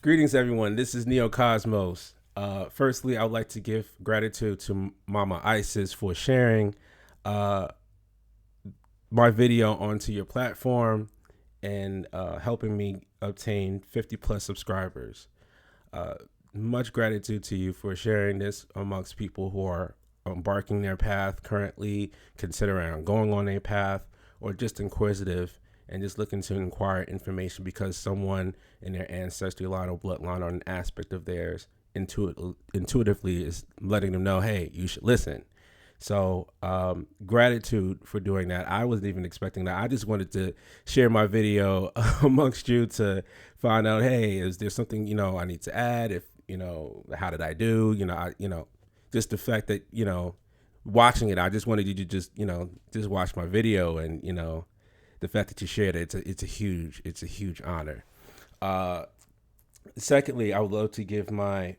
Greetings, everyone. This is Neo Cosmos. Firstly, I would like to give gratitude to Mama Isis for sharing uh, my video onto your platform and helping me obtain 50 plus subscribers. Uh, Much gratitude to you for sharing this amongst people who are embarking their path currently, considering going on a path, or just inquisitive and just looking to inquire information because someone in their ancestry line or bloodline or an aspect of theirs intuitively is letting them know, hey, you should listen. So gratitude for doing that. I wasn't even expecting that. I just wanted to share my video amongst you to find out, hey, is there something I need to add? If how did I do? Just the fact that watching it, I just wanted you to just watch my video, and the fact that you shared it, it's a huge honor. Uh, Secondly, I would love to give my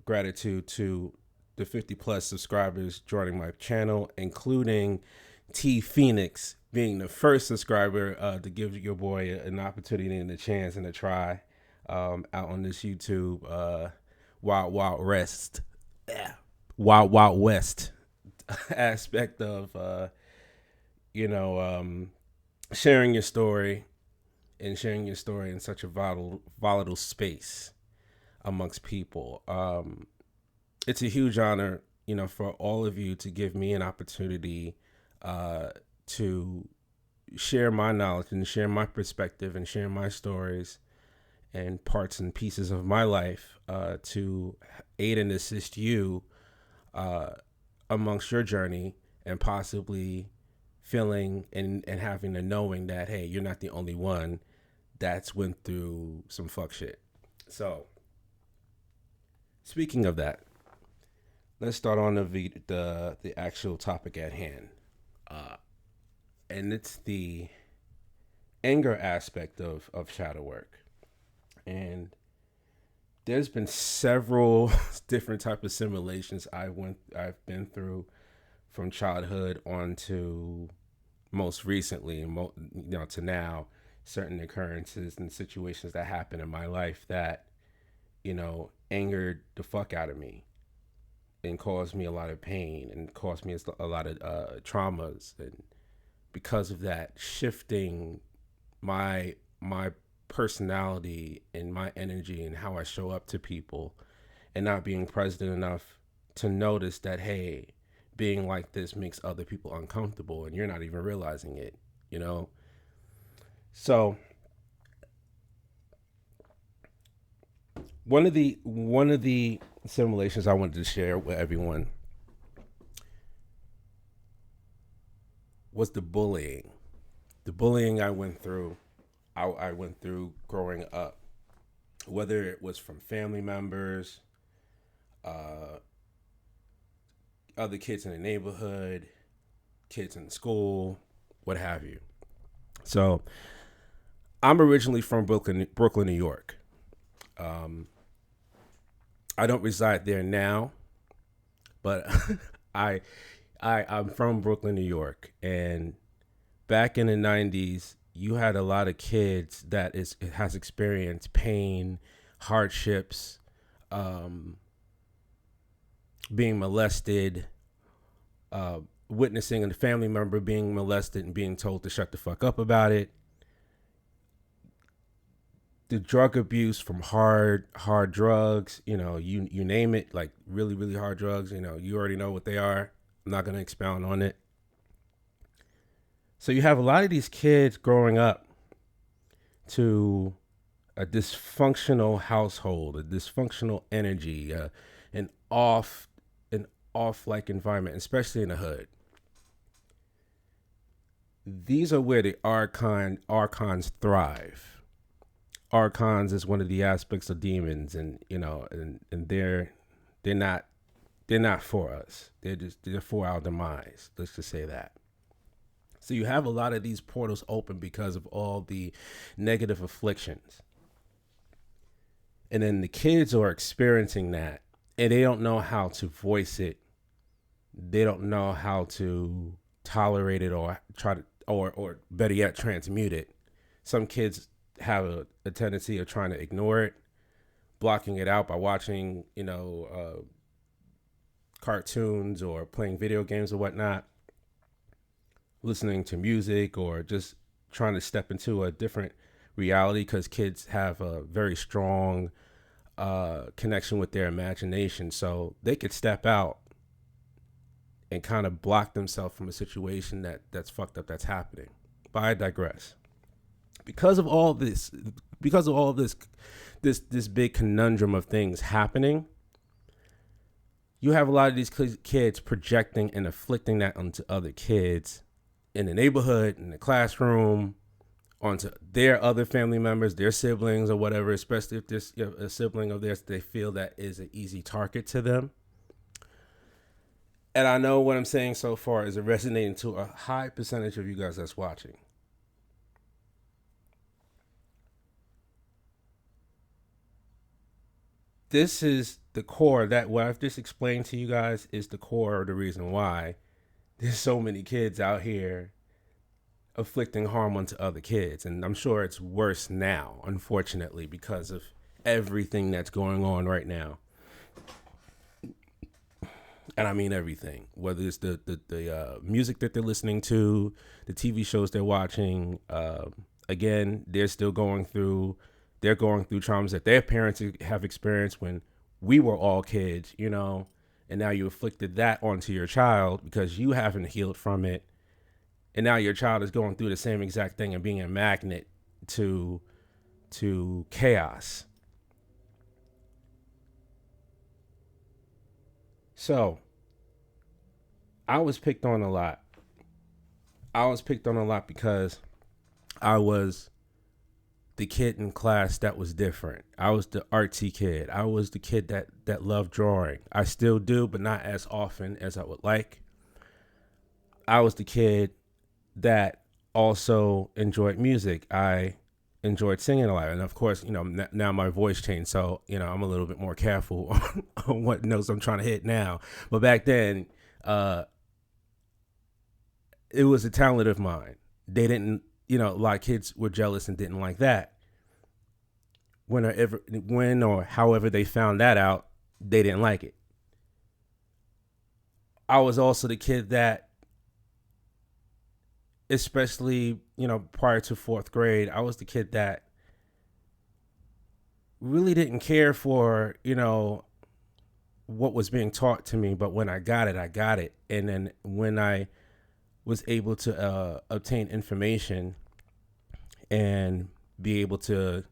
gratitude to the 50 plus subscribers joining my channel, including T Phoenix being the first subscriber to give your boy an opportunity and a chance and a try out on this YouTube Wild West, Wild West aspect of you know um, sharing your story and sharing your story in such a volatile space amongst people. It's a huge honor, for all of you to give me an opportunity uh, to share my knowledge and share my perspective and share my stories and parts and pieces of my life to aid and assist you uh, amongst your journey and possibly feeling and having the knowing that, hey, you're not the only one that's went through some fuck shit. So, speaking of that, let's start on the actual topic at hand, uh, and it's the anger aspect of shadow work. And there's been several different type of simulations I've been through from childhood on to most recently, to now, certain occurrences and situations that happen in my life that angered the fuck out of me and caused me a lot of pain and caused me a lot of traumas, and because of that, shifting my personality and my energy and how I show up to people, and not being present enough to notice that, hey, being like this makes other people uncomfortable and you're not even realizing it, you know? So one of the simulations I wanted to share with everyone was the bullying. The bullying I went through, I went through growing up, whether it was from family members, uh, other kids in the neighborhood, kids in school, what have you. So I'm originally from Brooklyn, New York. Um, I don't reside there now, but I, I'm from Brooklyn, New York, and back in the '90s, you had a lot of kids that has experienced pain, hardships, um, being molested, uh, witnessing a family member being molested and being told to shut the fuck up about it. The drug abuse from hard drugs, you name it, like really really hard drugs. You already know what they are. I'm not going to expound on it. So you have a lot of these kids growing up to a dysfunctional household, a dysfunctional energy, an off an off like environment, especially in the hood. These are where the archons thrive. Archons is one of the aspects of demons, and and they're not they're not for us. They're for our demise. Let's just say that. So you have a lot of these portals open because of all the negative afflictions. And then the kids are experiencing that, and they don't know how to voice it. They don't know how to tolerate it, or try to, or better yet, transmute it. Some kids have a tendency of trying to ignore it. blocking it out by watching, cartoons or playing video games or whatnot, listening to music, or just trying to step into a different reality, because kids have a very strong connection with their imagination. So they could step out and kind of block themselves from a situation that's fucked up that's happening. But I digress. Because of all this, this big conundrum of things happening, you have a lot of these kids projecting and afflicting that onto other kids in the neighborhood, in the classroom, onto their other family members, their siblings or whatever, especially if there's a sibling of theirs they feel that is an easy target to them. And I know what I'm saying so far is resonating to a high percentage of you guys that's watching. This is the core, that what I've just explained to you guys is the core of the reason why there's so many kids out here afflicting harm onto other kids. And I'm sure it's worse now, unfortunately, because of everything that's going on right now. And I mean everything, whether it's the music that they're listening to, the TV shows they're watching. Again, they're going through traumas that their parents have experienced when we were all kids, and now you afflicted that onto your child because you haven't healed from it. And now your child is going through the same exact thing and being a magnet to chaos. So I was picked on a lot. Because I was the kid in class that was different. I was the artsy kid. I was the kid that loved drawing. I still do, but not as often as I would like. I was the kid that also enjoyed music. I enjoyed singing a lot. And of course, now my voice changed. So, I'm a little bit more careful on what notes I'm trying to hit now. But back then, it was a talent of mine. They didn't, a lot of kids were jealous and didn't like that. When or however they found that out, they didn't like it. I was also the kid that, especially, prior to fourth grade, I was the kid that really didn't care for, what was being taught to me. But when I got it, I got it. And then when I was able to obtain information and be able to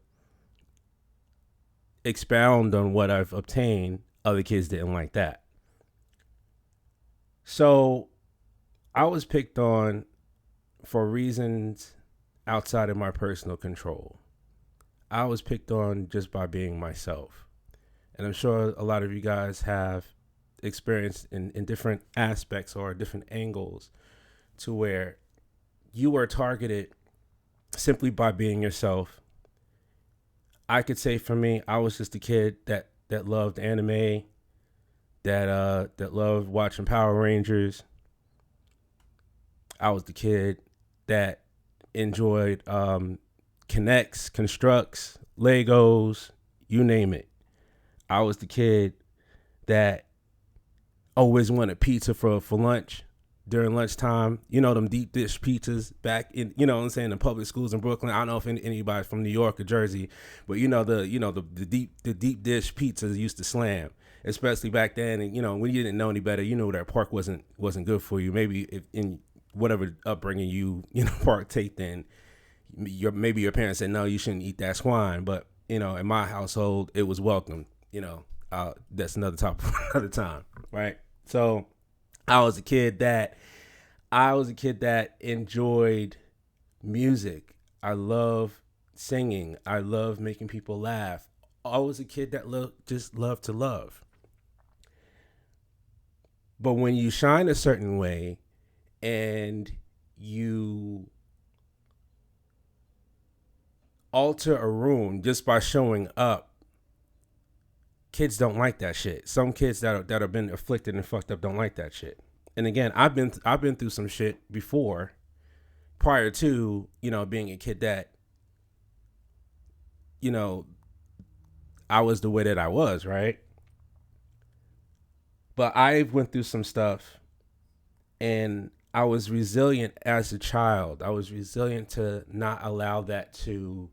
expound on what I've obtained, other kids didn't like that. So I was picked on for reasons outside of my personal control. I was picked on just by being myself. And I'm sure a lot of you guys have experienced in different aspects or different angles to where you were targeted simply by being yourself. I could say for me, I was just a kid that loved anime, that loved watching Power Rangers. I was the kid that enjoyed Connects, Constructs, Legos, you name it. I was the kid that always wanted pizza for lunch during lunchtime. Them deep dish pizzas back in, the public schools in Brooklyn. I don't know if anybody from New York or Jersey, but the deep dish pizzas used to slam, especially back then. And when you didn't know any better, that pork wasn't good for you. Maybe if in whatever upbringing you partake in, maybe your parents said no, you shouldn't eat that swine. But in my household, it was welcome. That's another topic for another time, right? So I was a kid that enjoyed music. I love singing. I love making people laugh. I was a kid that just loved to love. But when you shine a certain way and you alter a room just by showing up, kids don't like that shit. Some kids that have been afflicted and fucked up don't like that shit. And again, I've been through some shit before, prior to being a kid that I was the way that I was, right? But I went through some stuff, and I was resilient as a child. I was resilient to not allow that to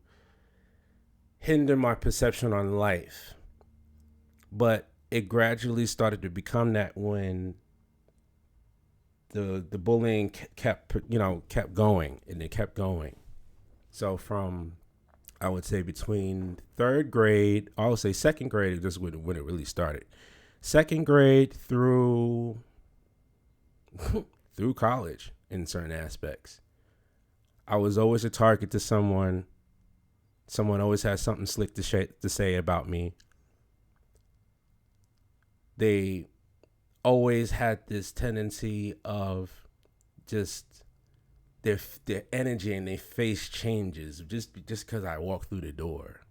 hinder my perception on life. But it gradually started to become that when the bullying kept going, and it kept going. So from, I would say, between third grade, I would say second grade, just when it really started. Second grade through through college in certain aspects. I was always a target to someone. Someone always had something slick to say about me. They always had this tendency of just their energy and their face changes just because I walk through the door.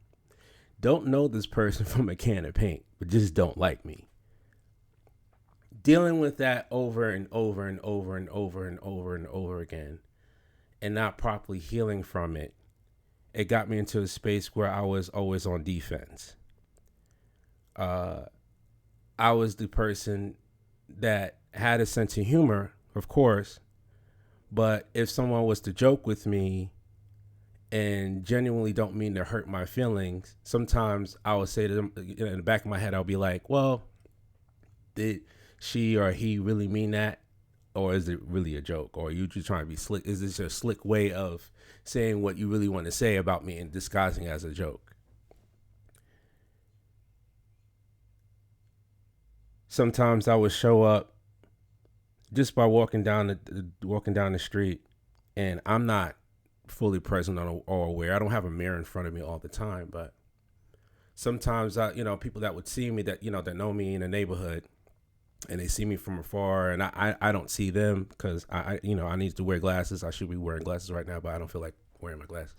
Don't know this person from a can of paint, but just don't like me. Dealing with that over and over and over and over and over and over again, and not properly healing from it, it got me into a space where I was always on defense. I was the person that had a sense of humor, of course, but if someone was to joke with me and genuinely don't mean to hurt my feelings, sometimes I would say to them, in the back of my head, I'll be like, well, did she or he really mean that? Or is it really a joke? Or are you just trying to be slick? Is this a slick way of saying what you really want to say about me and disguising it as a joke? Sometimes I would show up just by walking down the street, and I'm not fully present or aware. I don't have a mirror in front of me all the time, but sometimes people that would see me, that that know me in the neighborhood, and they see me from afar, and I don't see them because I need to wear glasses. I should be wearing glasses right now, but I don't feel like wearing my glasses.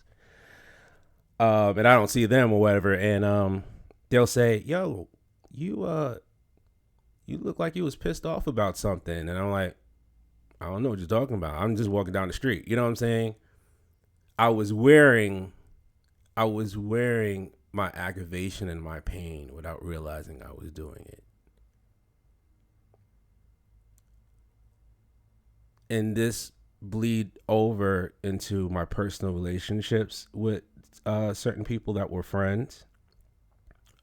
And I don't see them or whatever, and they'll say, "Yo, you look like you was pissed off about something," and I'm like, "I don't know what you're talking about. I'm just walking down the street." You know what I'm saying? I was wearing my aggravation and my pain without realizing I was doing it. And this bleed over into my personal relationships with certain people that were friends.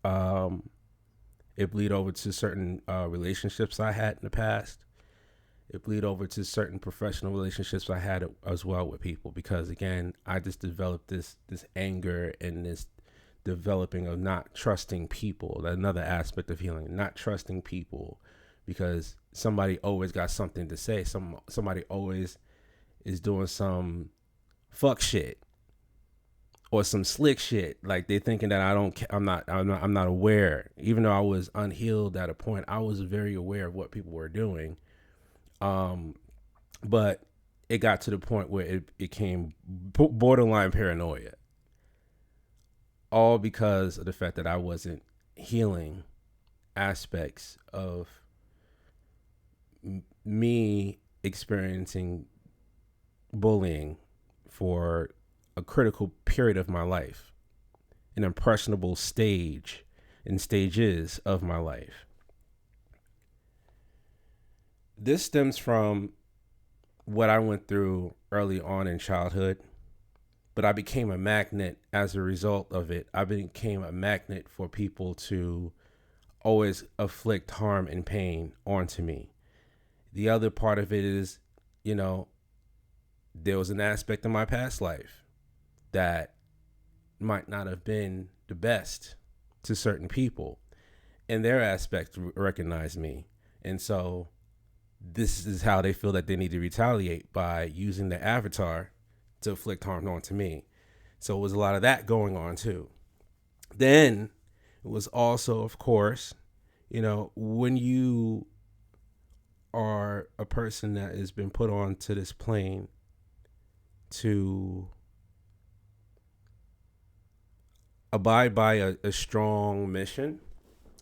It bleed over to certain relationships I had in the past. It bleed over to certain professional relationships I had as well with people, because again, I just developed this anger and this developing of not trusting people. Another aspect of healing, not trusting people, because somebody always got something to say. Somebody always is doing some fuck shit or some slick shit. Like they thinking that I'm not aware. Even though I was unhealed at a point, I was very aware of what people were doing. But it got to the point where it became borderline paranoia, all because of the fact that I wasn't healing aspects of me experiencing bullying for a critical period of my life, an impressionable stage and stages of my life. This stems from what I went through early on in childhood, but I became a magnet as a result of it. I became a magnet for people to always afflict harm and pain onto me. The other part of it is, there was an aspect of my past life that might not have been the best to certain people, and their aspect recognized me. And so this is how they feel that they need to retaliate, by using their avatar to inflict harm onto me. So it was a lot of that going on too. Then it was also, of course, when you are a person that has been put onto this plane to abide by a strong mission,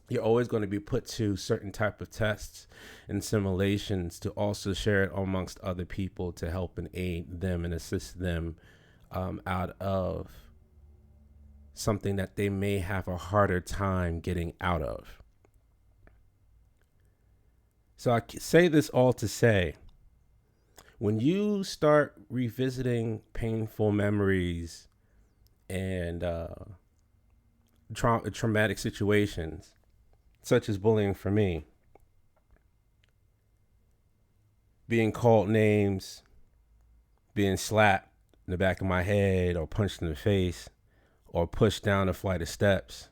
you're always going to be put to certain type of tests and simulations to also share it amongst other people to help and aid them and assist them out of something that they may have a harder time getting out of. So I say this all to say, when you start revisiting painful memories and traumatic situations, such as bullying for me, being called names, being slapped in the back of my head or punched in the face or pushed down a flight of steps,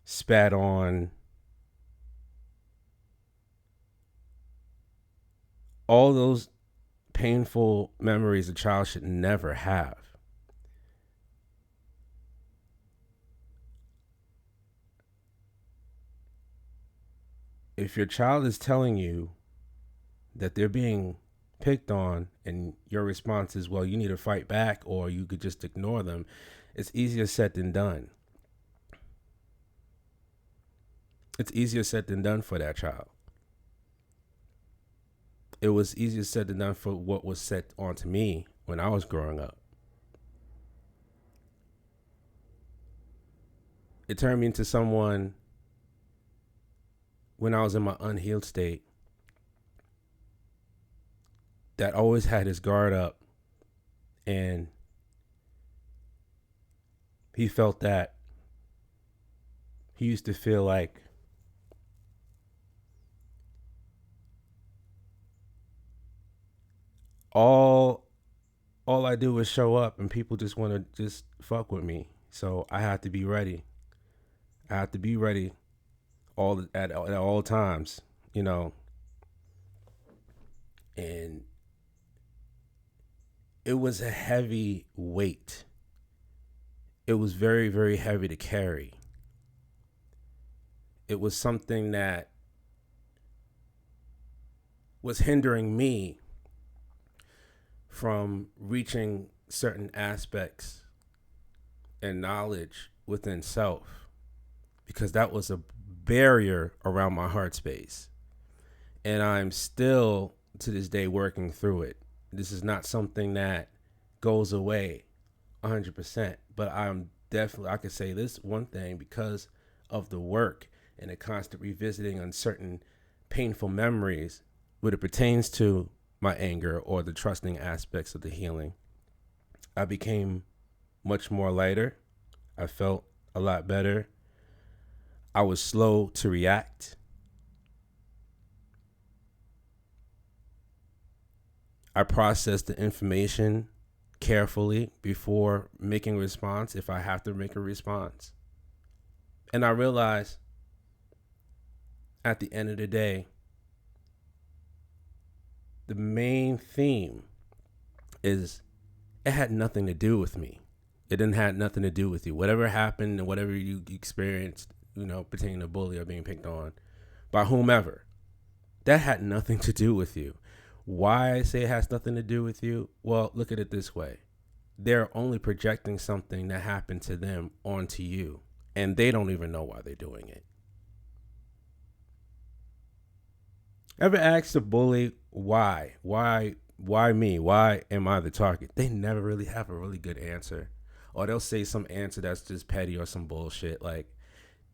spat on, all those painful memories a child should never have. If your child is telling you that they're being picked on and your response is, well, you need to fight back or you could just ignore them, it's easier said than done. It's easier said than done for that child. It was easier said than done for what was said onto me when I was growing up. It turned me into someone when I was in my unhealed state that always had his guard up, and he felt that he used to feel like all I do is show up and people just want to just fuck with me. So I have to be ready. I have to be ready at all times, you know. And it was a heavy weight. It was very, very heavy to carry. It was something that was hindering me from reaching certain aspects and knowledge within self, because that was a barrier around my heart space. And I'm still to this day working through it. This is not something that goes away 100%, but I'm definitely, I could say this one thing, because of the work and the constant revisiting on certain painful memories when it pertains to my anger or the trusting aspects of the healing, I became much more lighter. I felt a lot better. I was slow to react. I processed the information carefully before making a response, if I have to make a response. And I realized at the end of the day, the main theme is it had nothing to do with me. It didn't have nothing to do with you. Whatever happened and whatever you experienced, you know, pertaining to bully or being picked on by whomever, that had nothing to do with you. Why I say it has nothing to do with you? Well, look at it this way. They're only projecting something that happened to them onto you, and they don't even know why they're doing it. Ever asked a bully why? Why me? Why am I the target? They never really have a really good answer. Or they'll say some answer that's just petty or some bullshit. Like,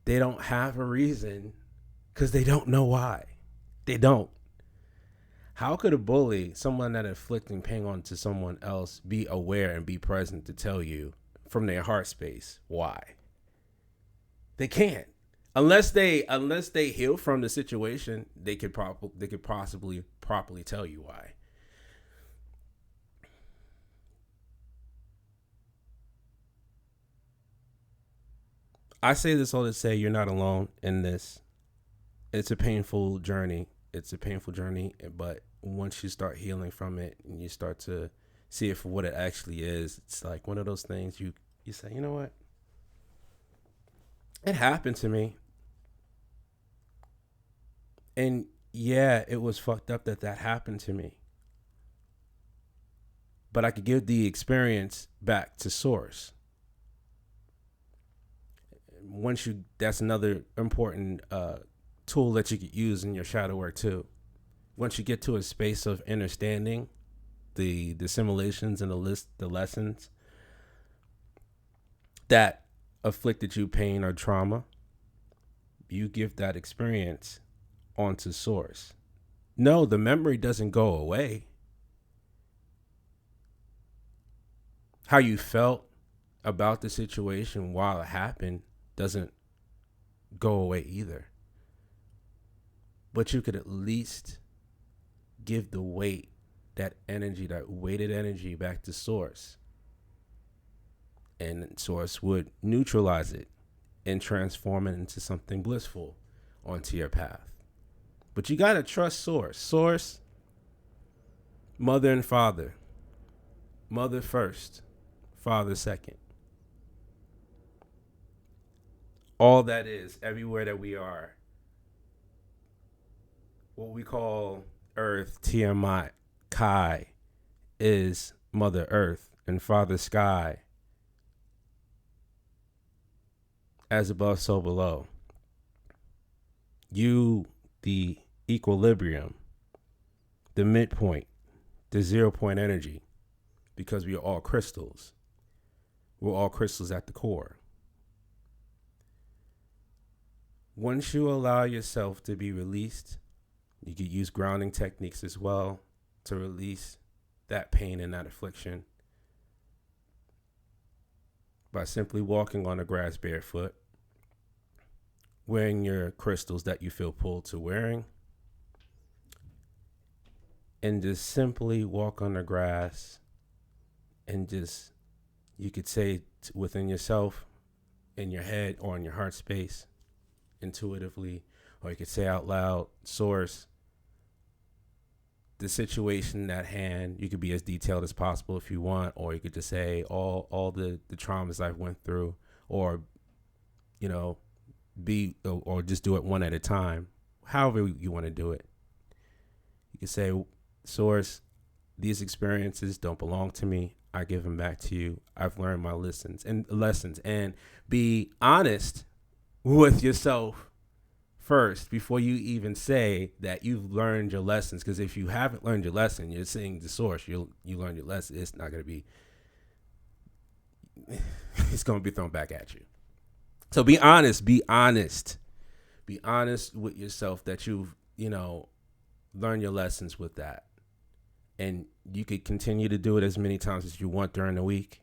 they don't have a reason because they don't know why. They don't. How could a bully, someone that inflicting pain onto someone else, be aware and be present to tell you from their heart space why? They can't. Unless they heal from the situation, they could possibly properly tell you why. I say this all to say you're not alone in this. It's a painful journey. But once you start healing from it and you start to see it for what it actually is, it's like one of those things you say, you know what? It happened to me. And yeah, it was fucked up that happened to me. But I could give the experience back to source. That's another important tool that you could use in your shadow work too. Once you get to a space of understanding the simulations and the lessons, that afflicted you pain or trauma, you give that experience onto source. No, the memory doesn't go away. How you felt about the situation while it happened doesn't go away either. But you could at least give the weight, that energy, that weighted energy back to source. And source would neutralize it and transform it into something blissful onto your path. But you got to trust source. Source, mother and father. Mother first, father second. All that is, everywhere that we are, what we call Earth, Tiamat, Kai, is Mother Earth and Father Sky. As above, so below. You, the equilibrium, the midpoint, the 0 point energy, because we are all crystals. We're all crystals at the core. Once you allow yourself to be released, you could use grounding techniques as well to release that pain and that affliction by simply walking on the grass barefoot, wearing your crystals that you feel pulled to wearing, and just simply walk on the grass and just, you could say within yourself, in your head or in your heart space, intuitively, or you could say out loud, source, the situation at hand. You could be as detailed as possible if you want, or you could just say all the traumas I've went through, or, you know, or just do it one at a time, however you want to do it. You can say, source, these experiences don't belong to me. I give them back to you. I've learned my lessons, and be honest with yourself first before you even say that you've learned your lessons. Because if you haven't learned your lesson, you're saying the source, you learned your lesson, it's not going to be, it's going to be thrown back at you. So be honest with yourself that you've, learned your lessons with that. And you could continue to do it as many times as you want during the week,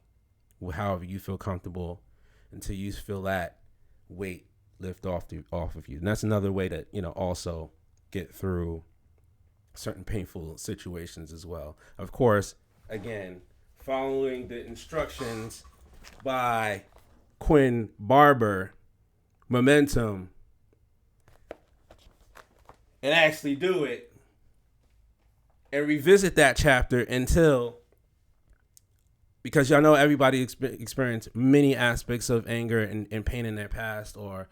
however you feel comfortable, until you feel that weight lift off of you. And that's another way to, also get through certain painful situations as well. Of course, again, following the instructions by Quinn Barber, Momentum, and actually do it and revisit that chapter because y'all know everybody experienced many aspects of anger and pain in their past, or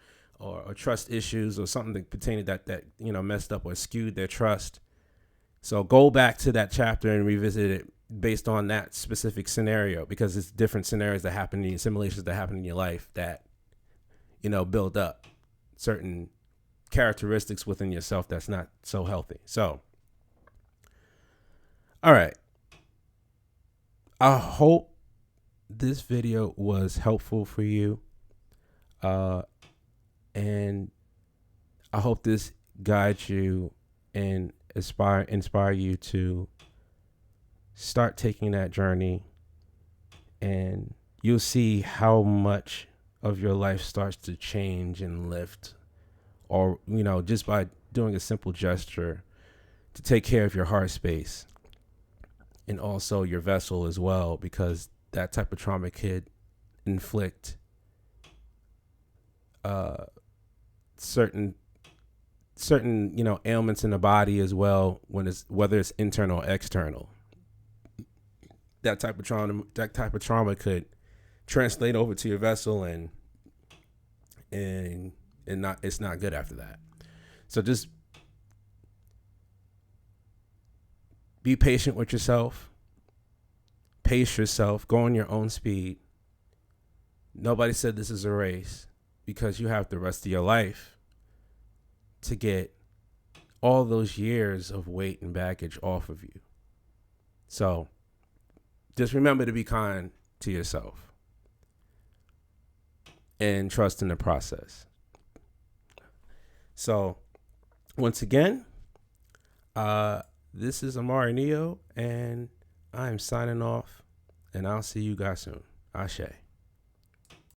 trust issues, or something that pertaining that messed up or skewed their trust. So go back to that chapter and revisit it based on that specific scenario, because it's different scenarios that happen in simulations that happen in your life that build up certain characteristics within yourself that's not so healthy. So all right, I hope this video was helpful for you, and I hope this guides you and inspire you to start taking that journey, and you'll see how much of your life starts to change and lift, or just by doing a simple gesture to take care of your heart space and also your vessel as well, because that type of trauma could inflict certain ailments in the body as well, whether it's internal or external. That type of trauma could translate over to your vessel, and it's not good after that. So just be patient with yourself. Pace yourself. Go on your own speed. Nobody said this is a race, because you have the rest of your life to get all those years of weight and baggage off of you. So just remember to be kind to yourself. and trust in the process. So once again, this is Amari Neo, and I am signing off, and I'll see you guys soon. Ashe.